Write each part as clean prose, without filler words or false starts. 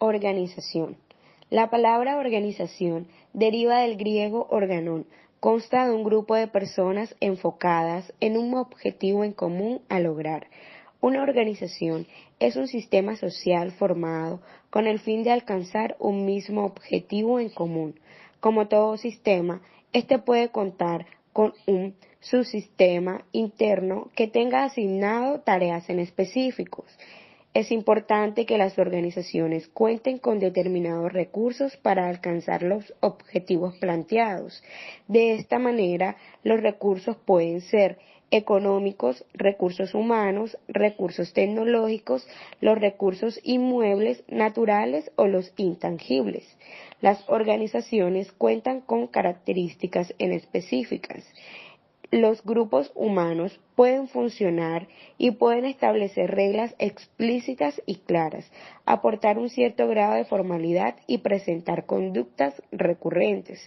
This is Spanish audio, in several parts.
Organización. La palabra organización deriva del griego organon, consta de un grupo de personas enfocadas en un objetivo en común a lograr. Una organización es un sistema social formado con el fin de alcanzar un mismo objetivo en común. Como todo sistema, este puede contar con un subsistema interno que tenga asignado tareas en específicos. Es importante que las organizaciones cuenten con determinados recursos para alcanzar los objetivos planteados. De esta manera, los recursos pueden ser económicos, recursos humanos, recursos tecnológicos, los recursos inmuebles, naturales o los intangibles. Las organizaciones cuentan con características en específicas. Los grupos humanos pueden funcionar y pueden establecer reglas explícitas y claras, aportar un cierto grado de formalidad y presentar conductas recurrentes.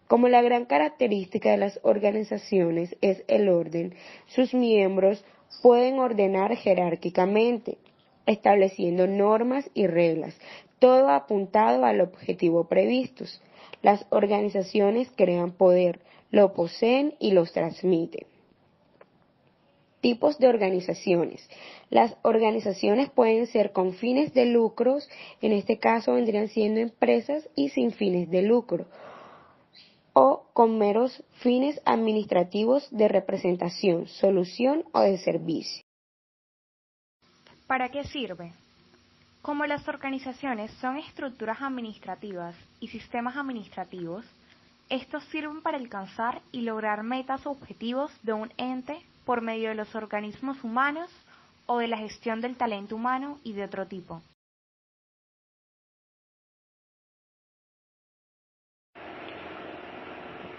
Como la gran característica de las organizaciones es el orden, sus miembros pueden ordenar jerárquicamente, estableciendo normas y reglas, todo apuntado al objetivo previsto. Las organizaciones crean poder, lo poseen y los transmiten. Tipos de organizaciones. Las organizaciones pueden ser con fines de lucros, en este caso vendrían siendo empresas y sin fines de lucro, o con meros fines administrativos de representación, solución o de servicio. ¿Para qué sirve? Como las organizaciones son estructuras administrativas y sistemas administrativos, estos sirven para alcanzar y lograr metas o objetivos de un ente por medio de los organismos humanos o de la gestión del talento humano y de otro tipo.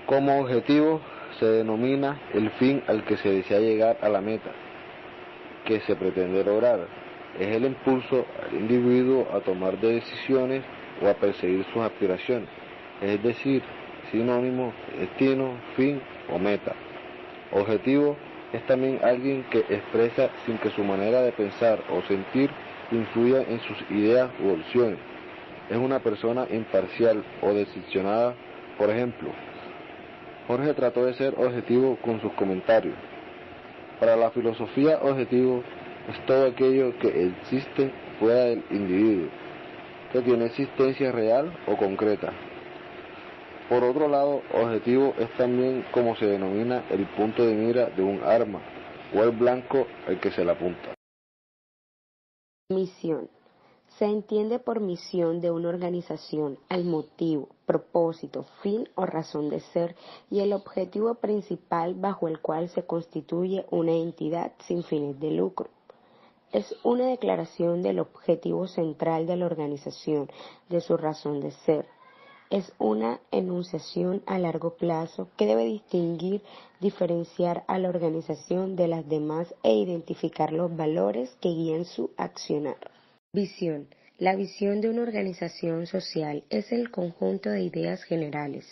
Como objetivo se denomina el fin al que se desea llegar a la meta que se pretende lograr. Es el impulso al individuo a tomar decisiones o a perseguir sus aspiraciones, es decir, sinónimo, destino, fin o meta. Objetivo es también alguien que expresa sin que su manera de pensar o sentir influya en sus ideas u opciones. Es una persona imparcial o decepcionada. Por ejemplo, Jorge trató de ser objetivo con sus comentarios. Para la filosofía, objetivo es todo aquello que existe fuera del individuo, que tiene existencia real o concreta. Por otro lado, objetivo es también como se denomina el punto de mira de un arma o el blanco al que se le apunta. Misión. Se entiende por misión de una organización al motivo, propósito, fin o razón de ser y el objetivo principal bajo el cual se constituye una entidad sin fines de lucro. Es una declaración del objetivo central de la organización, de su razón de ser. Es una enunciación a largo plazo que debe distinguir, diferenciar a la organización de las demás e identificar los valores que guían su accionar. Visión. La visión de una organización social es el conjunto de ideas generales,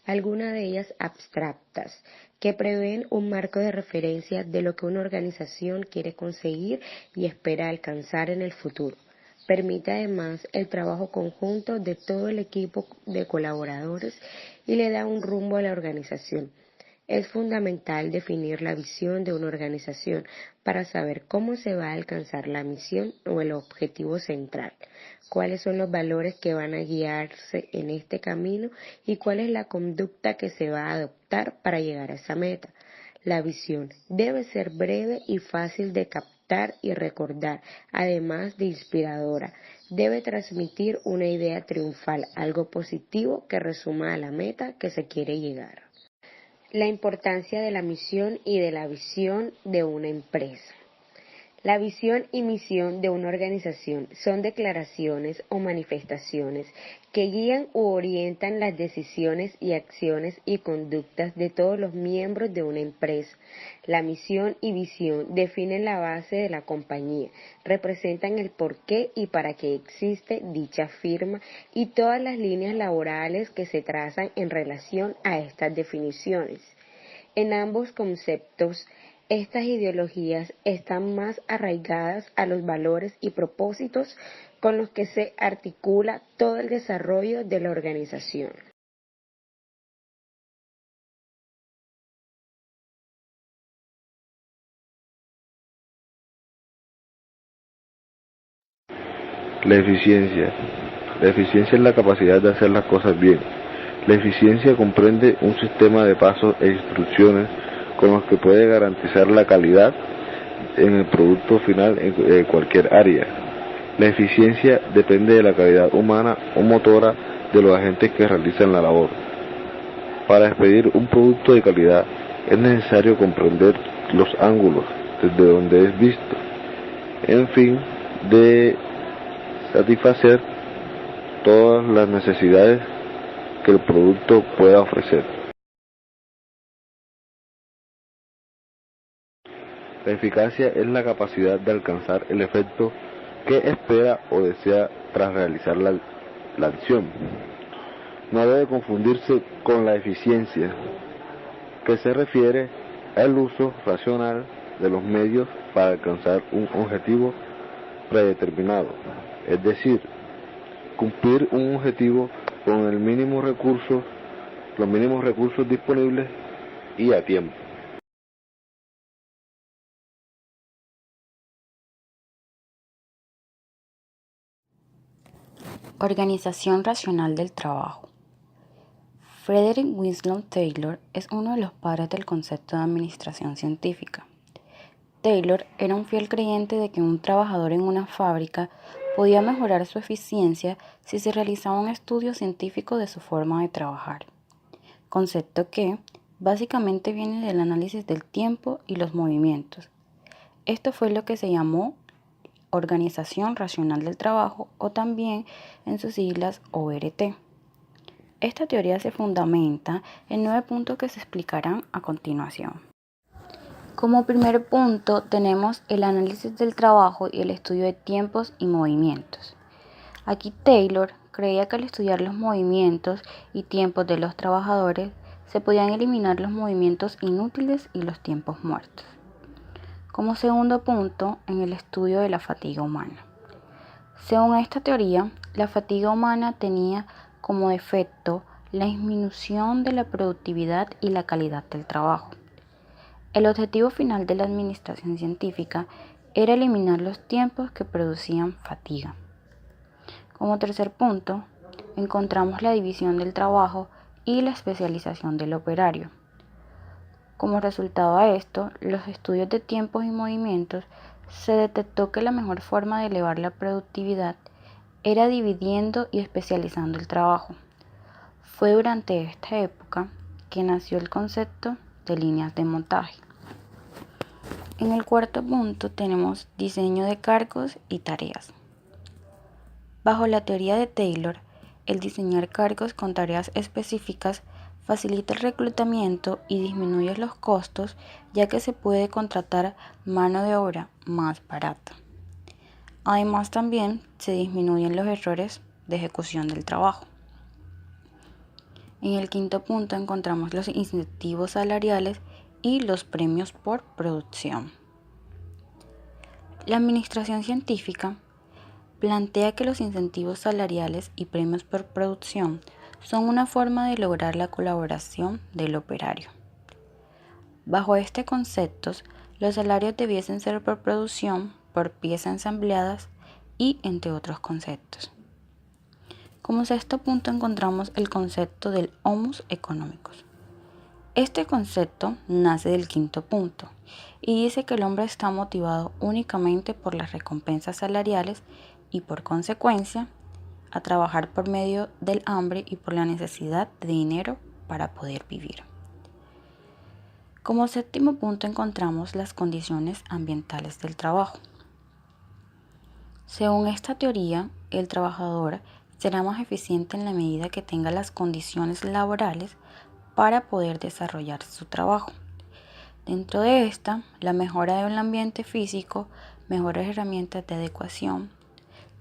algunas de ellas abstractas, que prevén un marco de referencia de lo que una organización quiere conseguir y espera alcanzar en el futuro. Permite además el trabajo conjunto de todo el equipo de colaboradores y le da un rumbo a la organización. Es fundamental definir la visión de una organización para saber cómo se va a alcanzar la misión o el objetivo central, cuáles son los valores que van a guiarse en este camino y cuál es la conducta que se va a adoptar para llegar a esa meta. La visión debe ser breve y fácil de captar y recordar, además de inspiradora. Debe transmitir una idea triunfal, algo positivo que resuma a la meta que se quiere llegar. La importancia de la misión y de la visión de una empresa. La visión y misión de una organización son declaraciones o manifestaciones que guían u orientan las decisiones y acciones y conductas de todos los miembros de una empresa. La misión y visión definen la base de la compañía, representan el porqué y para qué existe dicha firma y todas las líneas laborales que se trazan en relación a estas definiciones. En ambos conceptos Estas ideologías están más arraigadas a los valores y propósitos con los que se articula todo el desarrollo de la organización. La eficiencia. La eficiencia es la capacidad de hacer las cosas bien. La eficiencia comprende un sistema de pasos e instrucciones con los que puede garantizar la calidad en el producto final en cualquier área. La eficiencia depende de la calidad humana o motora de los agentes que realizan la labor. Para expedir un producto de calidad es necesario comprender los ángulos desde donde es visto, en fin, de satisfacer todas las necesidades que el producto pueda ofrecer. La eficacia es la capacidad de alcanzar el efecto que espera o desea tras realizar la acción. No debe confundirse con la eficiencia, que se refiere al uso racional de los medios para alcanzar un objetivo predeterminado, es decir, cumplir un objetivo con los mínimos recursos disponibles y a tiempo. Organización racional del trabajo. Frederick Winslow Taylor es uno de los padres del concepto de administración científica. Taylor era un fiel creyente de que un trabajador en una fábrica podía mejorar su eficiencia si se realizaba un estudio científico de su forma de trabajar, concepto que básicamente viene del análisis del tiempo y los movimientos. Esto fue lo que se llamó Organización Racional del Trabajo, o también en sus siglas ORT. Esta teoría se fundamenta en 9 puntos que se explicarán a continuación. Como primer punto tenemos el análisis del trabajo y el estudio de tiempos y movimientos. Aquí Taylor creía que al estudiar los movimientos y tiempos de los trabajadores se podían eliminar los movimientos inútiles y los tiempos muertos. Como segundo punto, en el estudio de la fatiga humana. Según esta teoría, la fatiga humana tenía como efecto la disminución de la productividad y la calidad del trabajo. El objetivo final de la administración científica era eliminar los tiempos que producían fatiga. Como tercer punto, encontramos la división del trabajo y la especialización del operario. Como resultado a esto, los estudios de tiempos y movimientos se detectó que la mejor forma de elevar la productividad era dividiendo y especializando el trabajo. Fue durante esta época que nació el concepto de líneas de montaje. En el cuarto punto tenemos diseño de cargos y tareas. Bajo la teoría de Taylor, el diseñar cargos con tareas específicas facilita el reclutamiento y disminuye los costos, ya que se puede contratar mano de obra más barata. Además, también se disminuyen los errores de ejecución del trabajo. En el quinto punto encontramos los incentivos salariales y los premios por producción. La administración científica plantea que los incentivos salariales y premios por producción son una forma de lograr la colaboración del operario. Bajo este concepto, los salarios debiesen ser por producción, por piezas ensambladas y entre otros conceptos. Como sexto punto encontramos el concepto del homus economicus. Este concepto nace del quinto punto y dice que el hombre está motivado únicamente por las recompensas salariales y por consecuencia a trabajar por medio del hambre y por la necesidad de dinero para poder vivir. Como séptimo punto encontramos las condiciones ambientales del trabajo. Según esta teoría, el trabajador será más eficiente en la medida que tenga las condiciones laborales para poder desarrollar su trabajo. Dentro de esta, la mejora del ambiente físico, mejores herramientas de adecuación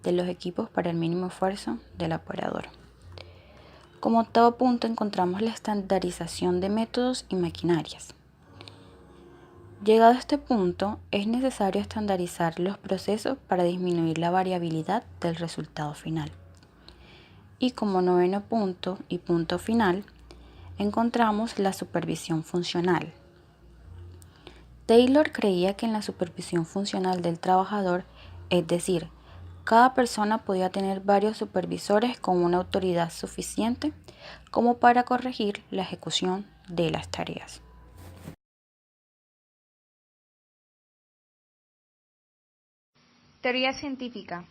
de los equipos para el mínimo esfuerzo del operador. Como octavo punto encontramos la estandarización de métodos y maquinarias. Llegado a este punto, es necesario estandarizar los procesos para disminuir la variabilidad del resultado final. Y como noveno punto y punto final, encontramos la supervisión funcional. Taylor creía que en la supervisión funcional del trabajador, es decir, cada persona podía tener varios supervisores con una autoridad suficiente como para corregir la ejecución de las tareas. Teoría científica.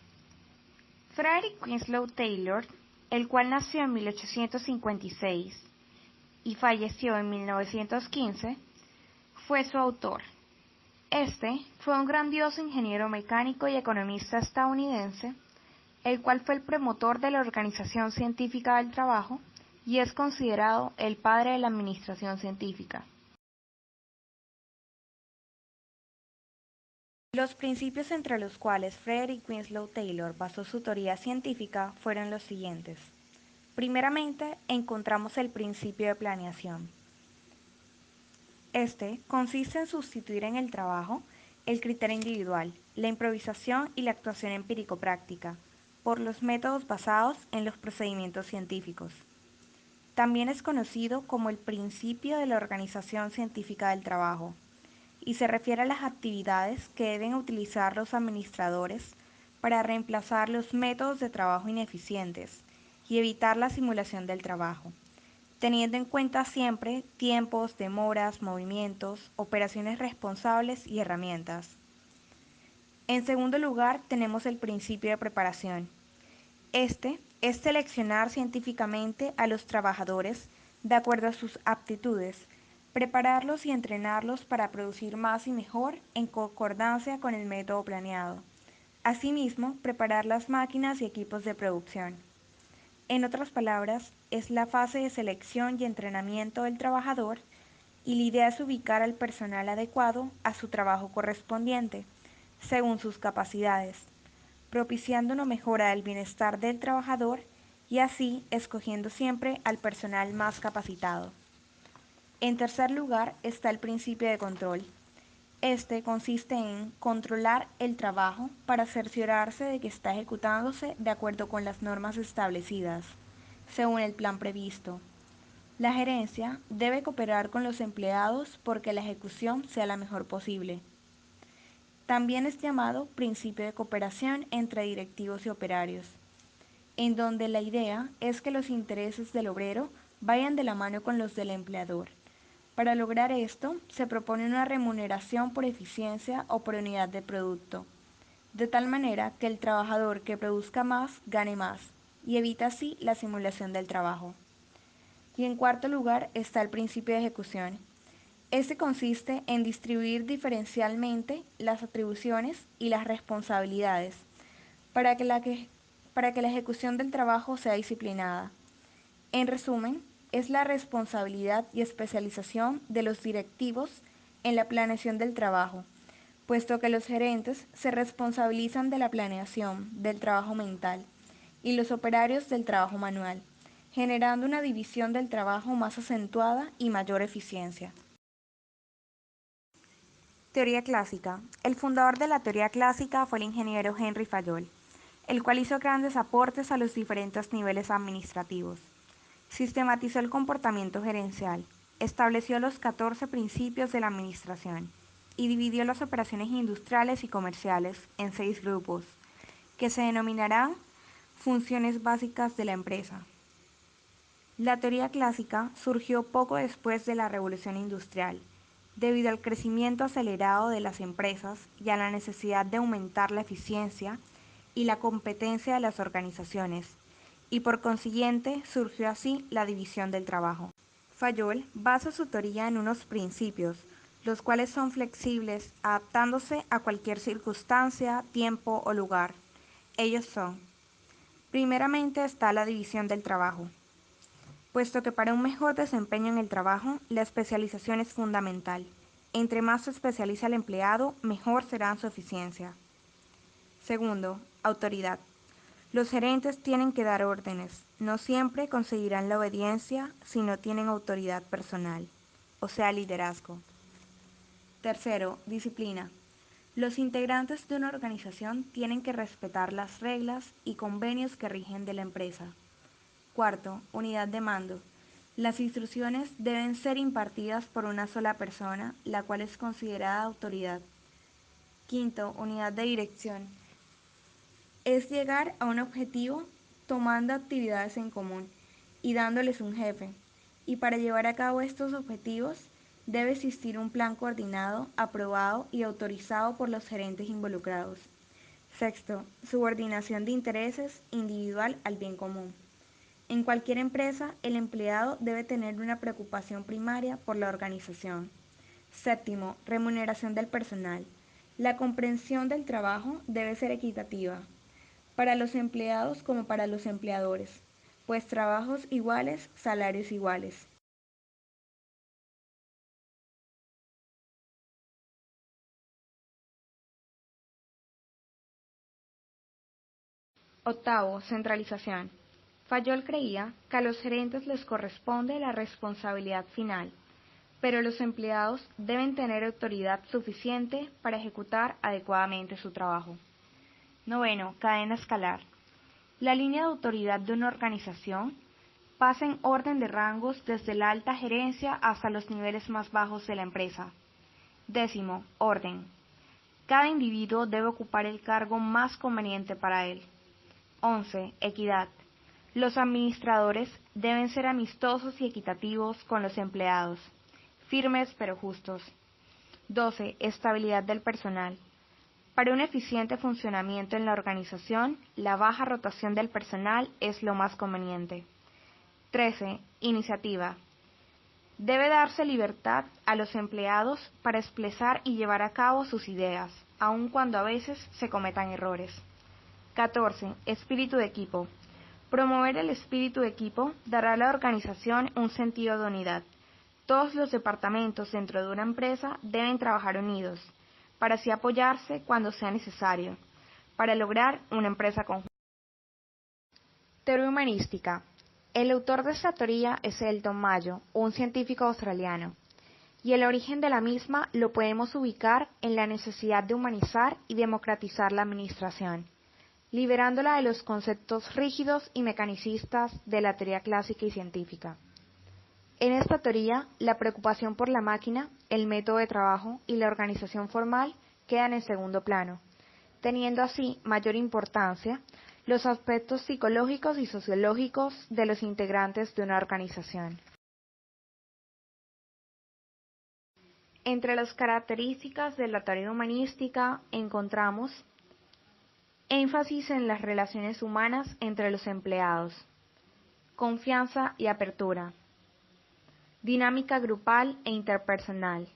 Frederick Winslow Taylor, el cual nació en 1856 y falleció en 1915, fue su autor. Este fue un grandioso ingeniero mecánico y economista estadounidense, el cual fue el promotor de la Organización Científica del Trabajo y es considerado el padre de la administración científica. Los principios entre los cuales Frederick Winslow Taylor basó su teoría científica fueron los siguientes. Primeramente, encontramos el principio de planeación. Este consiste en sustituir en el trabajo el criterio individual, la improvisación y la actuación empírico-práctica, por los métodos basados en los procedimientos científicos. También es conocido como el principio de la organización científica del trabajo, y se refiere a las actividades que deben utilizar los administradores para reemplazar los métodos de trabajo ineficientes y evitar la simulación del trabajo, teniendo en cuenta siempre tiempos, demoras, movimientos, operaciones responsables y herramientas. En segundo lugar, tenemos el principio de preparación. Este es seleccionar científicamente a los trabajadores de acuerdo a sus aptitudes, prepararlos y entrenarlos para producir más y mejor en concordancia con el método planeado. Asimismo, preparar las máquinas y equipos de producción. En otras palabras, es la fase de selección y entrenamiento del trabajador y la idea es ubicar al personal adecuado a su trabajo correspondiente, según sus capacidades, propiciando una mejora del bienestar del trabajador y así escogiendo siempre al personal más capacitado. En tercer lugar está el principio de control. Este consiste en controlar el trabajo para cerciorarse de que está ejecutándose de acuerdo con las normas establecidas, según el plan previsto. La gerencia debe cooperar con los empleados porque la ejecución sea la mejor posible. También es llamado principio de cooperación entre directivos y operarios, en donde la idea es que los intereses del obrero vayan de la mano con los del empleador. Para lograr esto, se propone una remuneración por eficiencia o por unidad de producto, de tal manera que el trabajador que produzca más gane más y evita así la simulación del trabajo. Y en cuarto lugar está el principio de ejecución. Este consiste en distribuir diferencialmente las atribuciones y las responsabilidades para que la ejecución del trabajo sea disciplinada. En resumen, es la responsabilidad y especialización de los directivos en la planeación del trabajo, puesto que los gerentes se responsabilizan de la planeación del trabajo mental y los operarios del trabajo manual, generando una división del trabajo más acentuada y mayor eficiencia. Teoría clásica. El fundador de la teoría clásica fue el ingeniero Henry Fayol, el cual hizo grandes aportes a los diferentes niveles administrativos. Sistematizó el comportamiento gerencial, estableció los 14 principios de la administración y dividió las operaciones industriales y comerciales en 6 grupos, que se denominarán funciones básicas de la empresa. La teoría clásica surgió poco después de la Revolución Industrial, debido al crecimiento acelerado de las empresas y a la necesidad de aumentar la eficiencia y la competencia de las organizaciones, y por consiguiente surgió así la división del trabajo. Fayol basa su teoría en unos principios, los cuales son flexibles, adaptándose a cualquier circunstancia, tiempo o lugar. Ellos son: primeramente está la división del trabajo, puesto que para un mejor desempeño en el trabajo, la especialización es fundamental. Entre más se especializa el empleado, mejor será su eficiencia. Segundo, autoridad. Los gerentes tienen que dar órdenes. No siempre conseguirán la obediencia si no tienen autoridad personal, o sea, liderazgo. Tercero, disciplina. Los integrantes de una organización tienen que respetar las reglas y convenios que rigen de la empresa. Cuarto, unidad de mando. Las instrucciones deben ser impartidas por una sola persona, la cual es considerada autoridad. Quinto, unidad de dirección. Es llegar a un objetivo tomando actividades en común y dándoles un jefe. Y para llevar a cabo estos objetivos debe existir un plan coordinado, aprobado y autorizado por los gerentes involucrados. Sexto, subordinación de intereses individual al bien común. En cualquier empresa, el empleado debe tener una preocupación primaria por la organización. Séptimo, remuneración del personal. La comprensión del trabajo debe ser equitativa, para los empleados como para los empleadores, pues trabajos iguales, salarios iguales. Octavo, centralización. Fayol creía que a los gerentes les corresponde la responsabilidad final, pero los empleados deben tener autoridad suficiente para ejecutar adecuadamente su trabajo. Noveno, cadena escalar. La línea de autoridad de una organización pasa en orden de rangos desde la alta gerencia hasta los niveles más bajos de la empresa. Décimo, orden. Cada individuo debe ocupar el cargo más conveniente para él. 11. Equidad. Los administradores deben ser amistosos y equitativos con los empleados, firmes pero justos. 12. Estabilidad del personal. Para un eficiente funcionamiento en la organización, la baja rotación del personal es lo más conveniente. 13. Iniciativa. Debe darse libertad a los empleados para expresar y llevar a cabo sus ideas, aun cuando a veces se cometan errores. 14. Espíritu de equipo. Promover el espíritu de equipo dará a la organización un sentido de unidad. Todos los departamentos dentro de una empresa deben trabajar unidos, para así apoyarse cuando sea necesario, para lograr una empresa conjunta. Teoría humanística. El autor de esta teoría es Elton Mayo, un científico australiano, y el origen de la misma lo podemos ubicar en la necesidad de humanizar y democratizar la administración, liberándola de los conceptos rígidos y mecanicistas de la teoría clásica y científica. En esta teoría, la preocupación por la máquina, el método de trabajo y la organización formal quedan en segundo plano, teniendo así mayor importancia los aspectos psicológicos y sociológicos de los integrantes de una organización. Entre las características de la teoría humanística encontramos énfasis en las relaciones humanas entre los empleados, confianza y apertura, dinámica grupal e interpersonal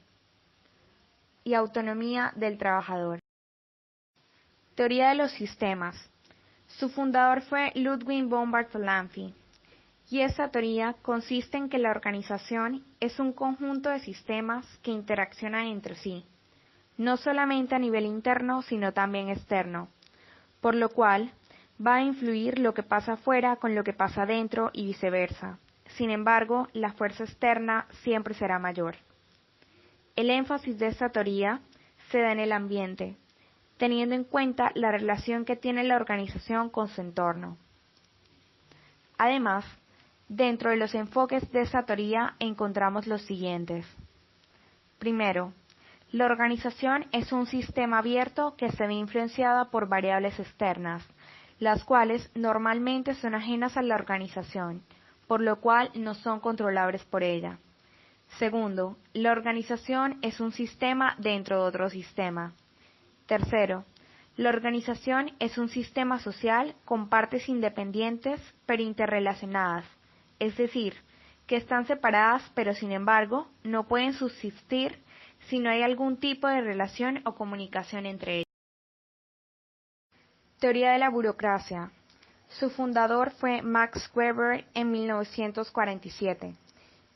y autonomía del trabajador. Teoría de los sistemas. Su fundador fue Ludwig von Bartholomä, y esta teoría consiste en que la organización es un conjunto de sistemas que interaccionan entre sí, no solamente a nivel interno, sino también externo, por lo cual va a influir lo que pasa afuera con lo que pasa dentro y viceversa. Sin embargo, la fuerza externa siempre será mayor. El énfasis de esta teoría se da en el ambiente, teniendo en cuenta la relación que tiene la organización con su entorno. Además, dentro de los enfoques de esta teoría encontramos los siguientes. Primero, la organización es un sistema abierto que se ve influenciado por variables externas, las cuales normalmente son ajenas a la organización, por lo cual no son controlables por ella. Segundo, la organización es un sistema dentro de otro sistema. Tercero, la organización es un sistema social con partes independientes pero interrelacionadas, es decir, que están separadas pero sin embargo no pueden subsistir si no hay algún tipo de relación o comunicación entre ellas. Teoría de la burocracia. Su fundador fue Max Weber en 1947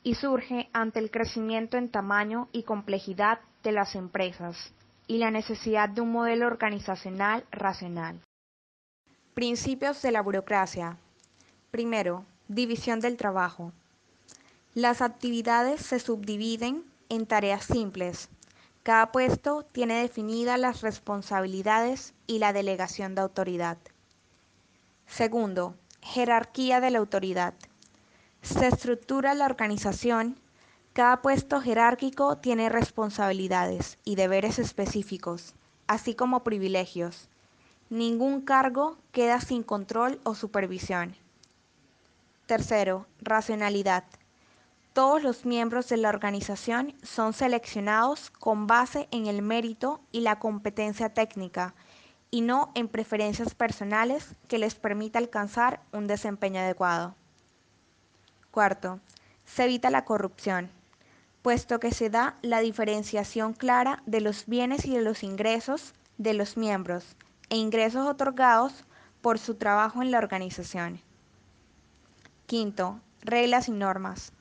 y surge ante el crecimiento en tamaño y complejidad de las empresas y la necesidad de un modelo organizacional racional. Principios de la burocracia. Primero, división del trabajo. Las actividades se subdividen en tareas simples, Cada puesto tiene definidas las responsabilidades y la delegación de autoridad. Segundo, jerarquía de la autoridad. Se estructura la organización. Cada puesto jerárquico tiene responsabilidades y deberes específicos, así como privilegios. Ningún cargo queda sin control o supervisión. Tercero, racionalidad. Todos los miembros de la organización son seleccionados con base en el mérito y la competencia técnica, y no en preferencias personales que les permita alcanzar un desempeño adecuado. Cuarto, se evita la corrupción, puesto que se da la diferenciación clara de los bienes y de los ingresos de los miembros e ingresos otorgados por su trabajo en la organización. Quinto, reglas y normas.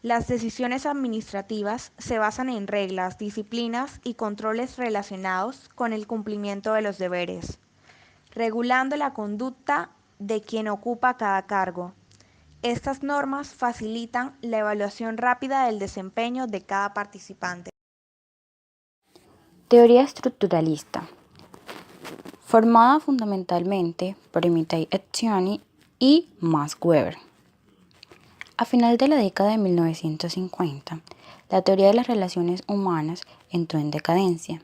Las decisiones administrativas se basan en reglas, disciplinas y controles relacionados con el cumplimiento de los deberes, regulando la conducta de quien ocupa cada cargo. Estas normas facilitan la evaluación rápida del desempeño de cada participante. Teoría estructuralista. Formada fundamentalmente por Mitai Etzioni y Max Weber. A final de la década de 1950, la teoría de las relaciones humanas entró en decadencia,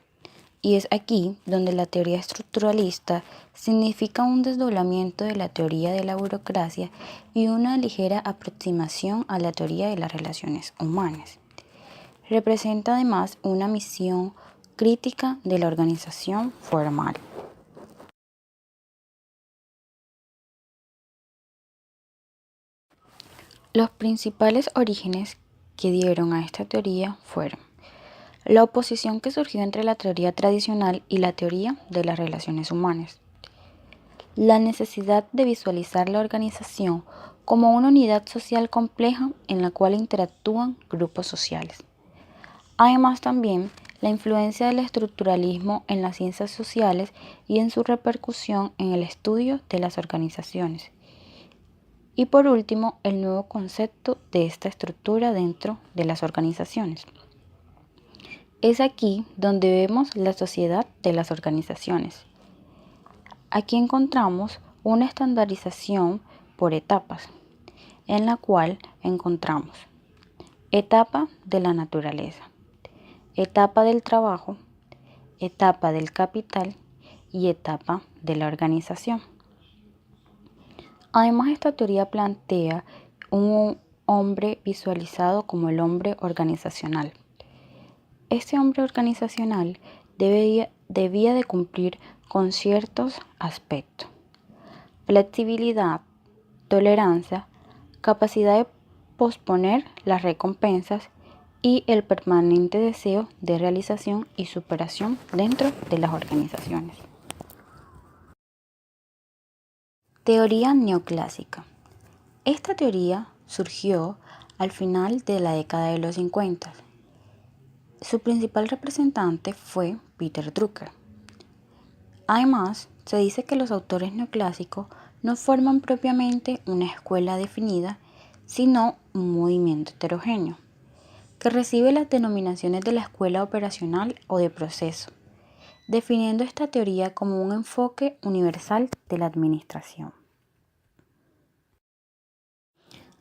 y es aquí donde la teoría estructuralista significa un desdoblamiento de la teoría de la burocracia y una ligera aproximación a la teoría de las relaciones humanas. Representa además una misión crítica de la organización formal. Los principales orígenes que dieron a esta teoría fueron la oposición que surgió entre la teoría tradicional y la teoría de las relaciones humanas, la necesidad de visualizar la organización como una unidad social compleja en la cual interactúan grupos sociales. Además también la influencia del estructuralismo en las ciencias sociales y en su repercusión en el estudio de las organizaciones. Y por último, el nuevo concepto de esta estructura dentro de las organizaciones. Es aquí donde vemos la sociedad de las organizaciones. Aquí encontramos una estandarización por etapas, en la cual encontramos etapa de la naturaleza, etapa del trabajo, etapa del capital y etapa de la organización. Además, esta teoría plantea un hombre visualizado como el hombre organizacional. Este hombre organizacional debía de cumplir con ciertos aspectos: flexibilidad, tolerancia, capacidad de posponer las recompensas y el permanente deseo de realización y superación dentro de las organizaciones. Teoría neoclásica. Esta teoría surgió al final de la década de los 50. Su principal representante fue Peter Drucker. Además, se dice que los autores neoclásicos no forman propiamente una escuela definida, sino un movimiento heterogéneo, que recibe las denominaciones de la escuela operacional o de proceso, definiendo esta teoría como un enfoque universal de la administración.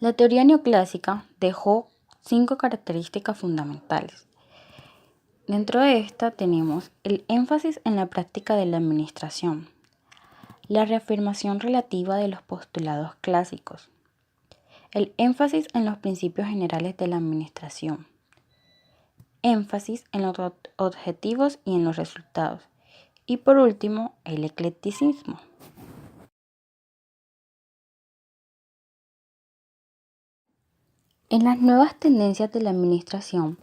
La teoría neoclásica dejó 5 características fundamentales. Dentro de esta tenemos el énfasis en la práctica de la administración, la reafirmación relativa de los postulados clásicos, el énfasis en los principios generales de la administración, énfasis en los objetivos y en los resultados, y por último, el eclecticismo. En las nuevas tendencias de la administración,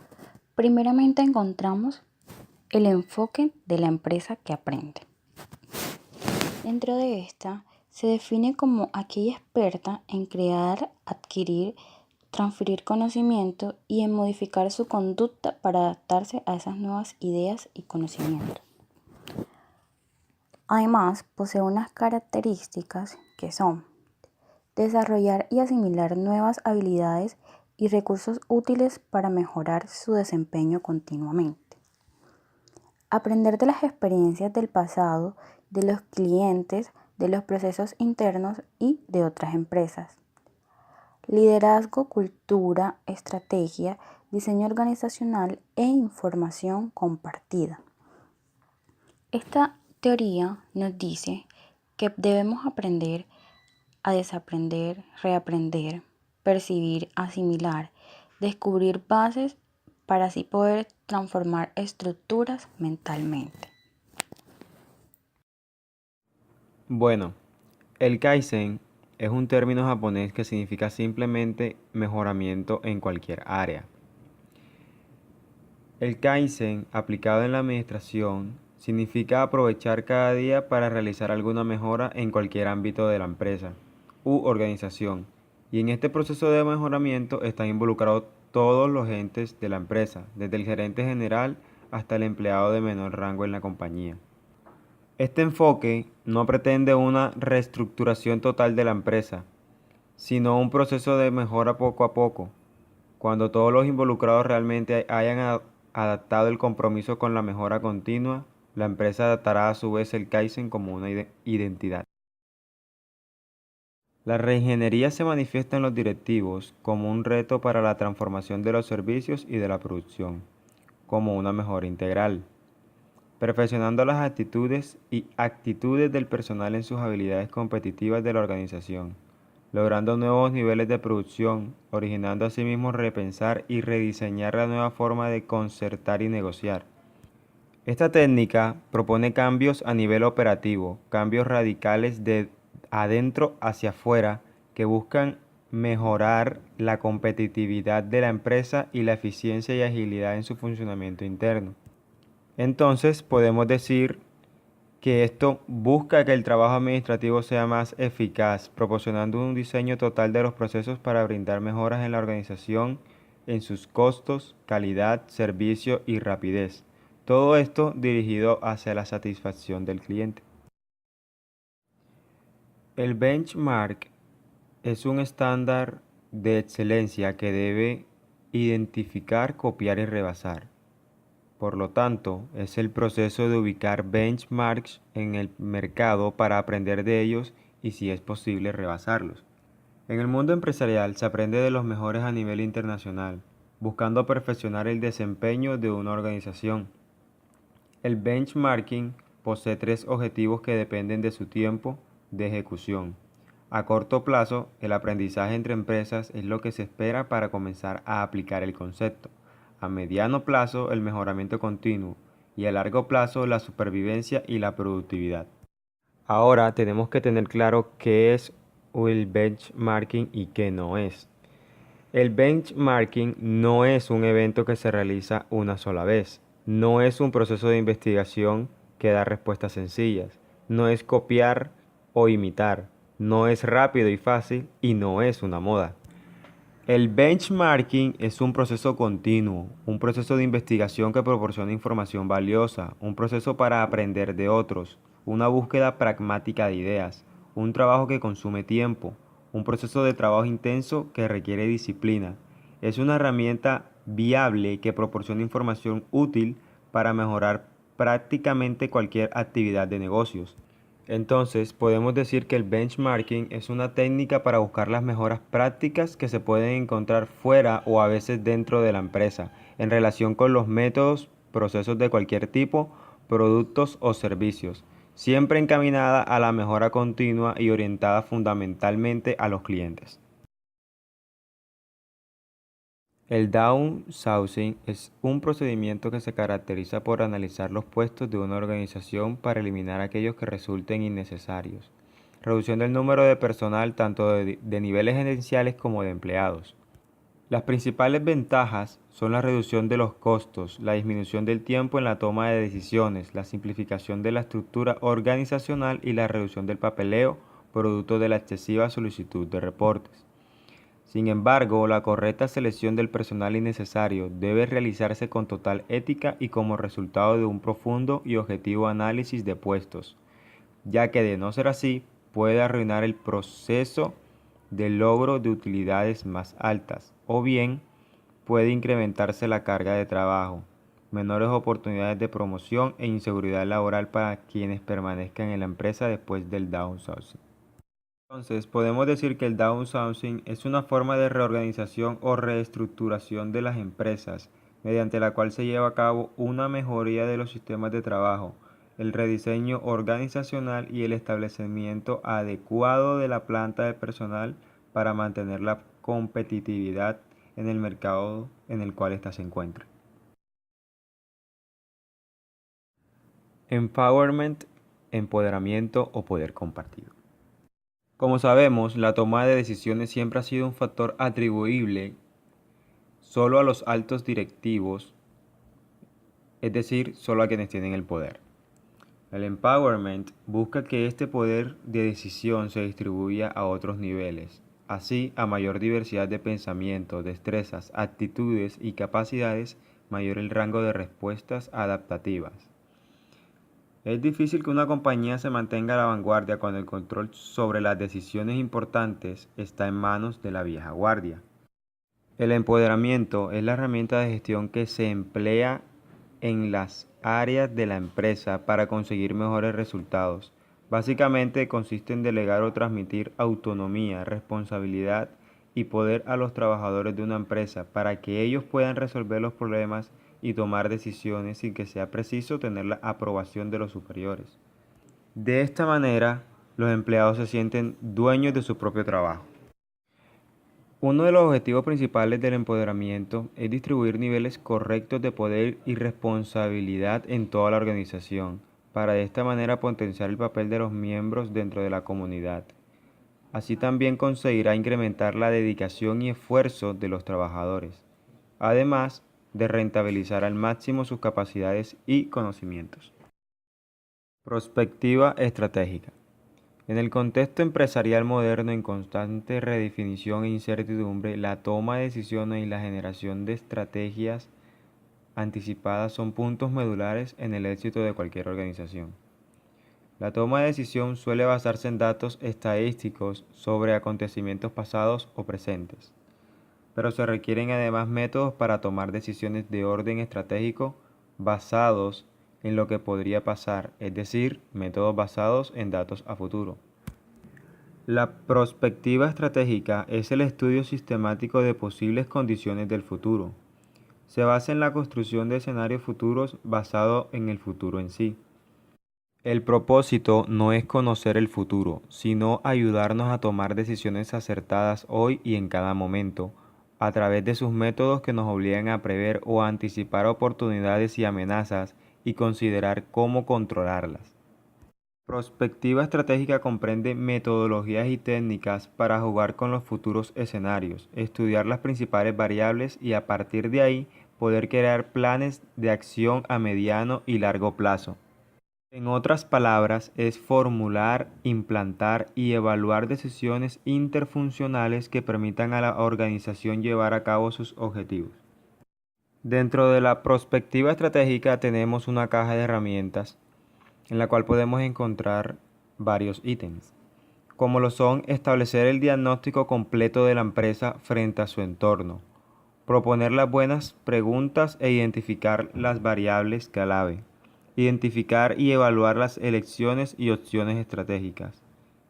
primeramente encontramos el enfoque de la empresa que aprende. Dentro de esta se define como aquella experta en crear, adquirir, transferir conocimiento y en modificar su conducta para adaptarse a esas nuevas ideas y conocimientos. Además, posee unas características que son desarrollar y asimilar nuevas habilidades y recursos útiles para mejorar su desempeño continuamente. Aprender de las experiencias del pasado, de los clientes, de los procesos internos y de otras empresas. Liderazgo, cultura, estrategia, diseño organizacional e información compartida. Esta teoría nos dice que debemos aprender a desaprender, reaprender, percibir, asimilar, descubrir bases para así poder transformar estructuras mentalmente. Bueno, el Kaizen es un término japonés que significa simplemente mejoramiento en cualquier área. El Kaizen, aplicado en la administración, significa aprovechar cada día para realizar alguna mejora en cualquier ámbito de la empresa u organización. Y en este proceso de mejoramiento están involucrados todos los entes de la empresa, desde el gerente general hasta el empleado de menor rango en la compañía. Este enfoque no pretende una reestructuración total de la empresa, sino un proceso de mejora poco a poco. Cuando todos los involucrados realmente hayan adaptado el compromiso con la mejora continua, la empresa adaptará a su vez el Kaizen como una identidad. La reingeniería se manifiesta en los directivos como un reto para la transformación de los servicios y de la producción, como una mejora integral, perfeccionando las actitudes y actitudes del personal en sus habilidades competitivas de la organización, logrando nuevos niveles de producción, originando asimismo repensar y rediseñar la nueva forma de concertar y negociar. Esta técnica propone cambios a nivel operativo, cambios radicales de adentro hacia afuera que buscan mejorar la competitividad de la empresa y la eficiencia y agilidad en su funcionamiento interno. Entonces podemos decir que esto busca que el trabajo administrativo sea más eficaz, proporcionando un diseño total de los procesos para brindar mejoras en la organización, en sus costos, calidad, servicio y rapidez. Todo esto dirigido hacia la satisfacción del cliente. El benchmark es un estándar de excelencia que debe identificar, copiar y rebasar. Por lo tanto, es el proceso de ubicar benchmarks en el mercado para aprender de ellos y, si es posible, rebasarlos. En el mundo empresarial se aprende de los mejores a nivel internacional, buscando perfeccionar el desempeño de una organización. El benchmarking posee 3 objetivos que dependen de su tiempo de ejecución. A corto plazo, el aprendizaje entre empresas es lo que se espera para comenzar a aplicar el concepto. A mediano plazo, el mejoramiento continuo, y a largo plazo, la supervivencia y la productividad. Ahora tenemos que tener claro qué es el benchmarking y qué no es. El benchmarking no es un evento que se realiza una sola vez. No es un proceso de investigación que da respuestas sencillas. No es copiar o imitar. No es rápido y fácil y no es una moda. El benchmarking es un proceso continuo, un proceso de investigación que proporciona información valiosa, un proceso para aprender de otros, una búsqueda pragmática de ideas, un trabajo que consume tiempo, un proceso de trabajo intenso que requiere disciplina. Es una herramienta viable que proporciona información útil para mejorar prácticamente cualquier actividad de negocios. Entonces, podemos decir que el benchmarking es una técnica para buscar las mejoras prácticas que se pueden encontrar fuera o a veces dentro de la empresa, en relación con los métodos, procesos de cualquier tipo, productos o servicios, siempre encaminada a la mejora continua y orientada fundamentalmente a los clientes. El downsizing es un procedimiento que se caracteriza por analizar los puestos de una organización para eliminar aquellos que resulten innecesarios. Reducción del número de personal tanto de niveles gerenciales como de empleados. Las principales ventajas son la reducción de los costos, la disminución del tiempo en la toma de decisiones, la simplificación de la estructura organizacional y la reducción del papeleo producto de la excesiva solicitud de reportes. Sin embargo, la correcta selección del personal innecesario debe realizarse con total ética y como resultado de un profundo y objetivo análisis de puestos, ya que de no ser así, puede arruinar el proceso de logro de utilidades más altas, o bien puede incrementarse la carga de trabajo, menores oportunidades de promoción e inseguridad laboral para quienes permanezcan en la empresa después del downsizing. Entonces, podemos decir que el downsizing es una forma de reorganización o reestructuración de las empresas, mediante la cual se lleva a cabo una mejoría de los sistemas de trabajo, el rediseño organizacional y el establecimiento adecuado de la planta de personal para mantener la competitividad en el mercado en el cual ésta se encuentra. Empowerment, empoderamiento o poder compartido. Como sabemos, la toma de decisiones siempre ha sido un factor atribuible solo a los altos directivos, es decir, solo a quienes tienen el poder. El empowerment busca que este poder de decisión se distribuya a otros niveles, así a mayor diversidad de pensamientos, destrezas, actitudes y capacidades, mayor el rango de respuestas adaptativas. Es difícil que una compañía se mantenga a la vanguardia cuando el control sobre las decisiones importantes está en manos de la vieja guardia. El empoderamiento es la herramienta de gestión que se emplea en las áreas de la empresa para conseguir mejores resultados. Básicamente consiste en delegar o transmitir autonomía, responsabilidad y poder a los trabajadores de una empresa para que ellos puedan resolver los problemas y tomar decisiones sin que sea preciso tener la aprobación de los superiores. De esta manera, los empleados se sienten dueños de su propio trabajo. Uno de los objetivos principales del empoderamiento es distribuir niveles correctos de poder y responsabilidad en toda la organización, para de esta manera potenciar el papel de los miembros dentro de la comunidad. Así también conseguirá incrementar la dedicación y esfuerzo de los trabajadores, además de rentabilizar al máximo sus capacidades y conocimientos. Prospectiva estratégica. En el contexto empresarial moderno en constante redefinición e incertidumbre, la toma de decisiones y la generación de estrategias anticipadas son puntos medulares en el éxito de cualquier organización. La toma de decisión suele basarse en datos estadísticos sobre acontecimientos pasados o presentes, pero se requieren además métodos para tomar decisiones de orden estratégico basados en lo que podría pasar, es decir, métodos basados en datos a futuro. La prospectiva estratégica es el estudio sistemático de posibles condiciones del futuro. Se basa en la construcción de escenarios futuros basado en el futuro en sí. El propósito no es conocer el futuro, sino ayudarnos a tomar decisiones acertadas hoy y en cada momento, a través de sus métodos que nos obligan a prever o a anticipar oportunidades y amenazas y considerar cómo controlarlas. Prospectiva estratégica comprende metodologías y técnicas para jugar con los futuros escenarios, estudiar las principales variables y a partir de ahí poder crear planes de acción a mediano y largo plazo. En otras palabras, es formular, implantar y evaluar decisiones interfuncionales que permitan a la organización llevar a cabo sus objetivos. Dentro de la prospectiva estratégica tenemos una caja de herramientas en la cual podemos encontrar varios ítems, como lo son establecer el diagnóstico completo de la empresa frente a su entorno, proponer las buenas preguntas e identificar las variables clave, identificar y evaluar las elecciones y opciones estratégicas,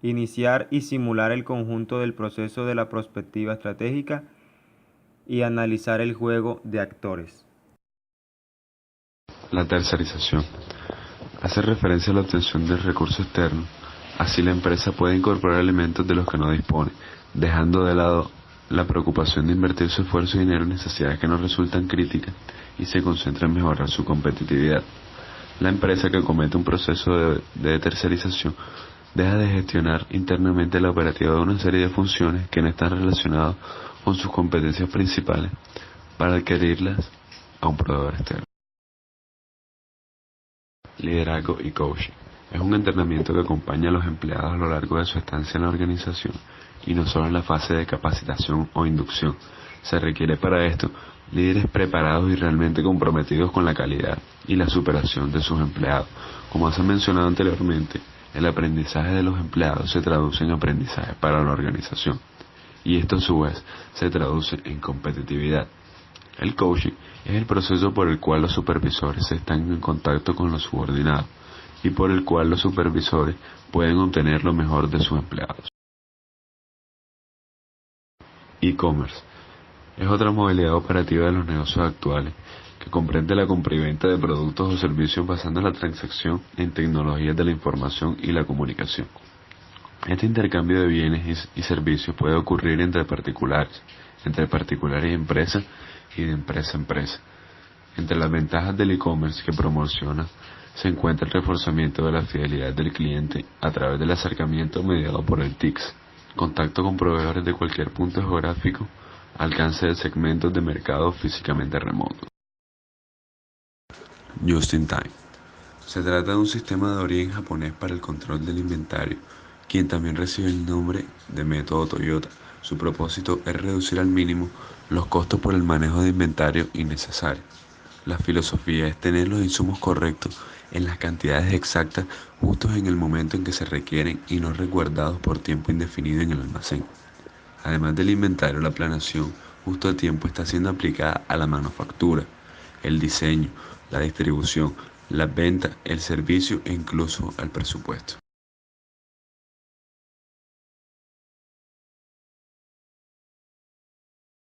iniciar y simular el conjunto del proceso de la prospectiva estratégica y analizar el juego de actores. La tercerización hace referencia a la obtención del recurso externo. Así la empresa puede incorporar elementos de los que no dispone, dejando de lado la preocupación de invertir su esfuerzo y dinero en necesidades que no resultan críticas y se concentra en mejorar su competitividad. La empresa que comete un proceso de tercerización deja de gestionar internamente la operativa de una serie de funciones que no están relacionadas con sus competencias principales para adquirirlas a un proveedor externo. Liderazgo y coaching. Es un entrenamiento que acompaña a los empleados a lo largo de su estancia en la organización y no solo en la fase de capacitación o inducción. Se requiere para esto líderes preparados y realmente comprometidos con la calidad y la superación de sus empleados. Como se ha mencionado anteriormente, el aprendizaje de los empleados se traduce en aprendizaje para la organización y esto a su vez se traduce en competitividad. El coaching es el proceso por el cual los supervisores están en contacto con los subordinados y por el cual los supervisores pueden obtener lo mejor de sus empleados. E-commerce es otra modalidad operativa de los negocios actuales que comprende la compra y venta de productos o servicios basando la transacción en tecnologías de la información y la comunicación. Este intercambio de bienes y servicios puede ocurrir entre particulares y empresas y de empresa a empresa. Entre las ventajas del e-commerce que promociona se encuentra el reforzamiento de la fidelidad del cliente a través del acercamiento mediado por el TICS, contacto con proveedores de cualquier punto geográfico, alcance de segmentos de mercado físicamente remotos. Just in time. Se trata de un sistema de origen japonés para el control del inventario, quien también recibe el nombre de método Toyota. Su propósito es reducir al mínimo los costos por el manejo de inventario innecesario. La filosofía es tener los insumos correctos en las cantidades exactas justos en el momento en que se requieren y no resguardados por tiempo indefinido en el almacén. Además del inventario, la planeación justo a tiempo está siendo aplicada a la manufactura, el diseño, la distribución, las ventas, el servicio e incluso al presupuesto.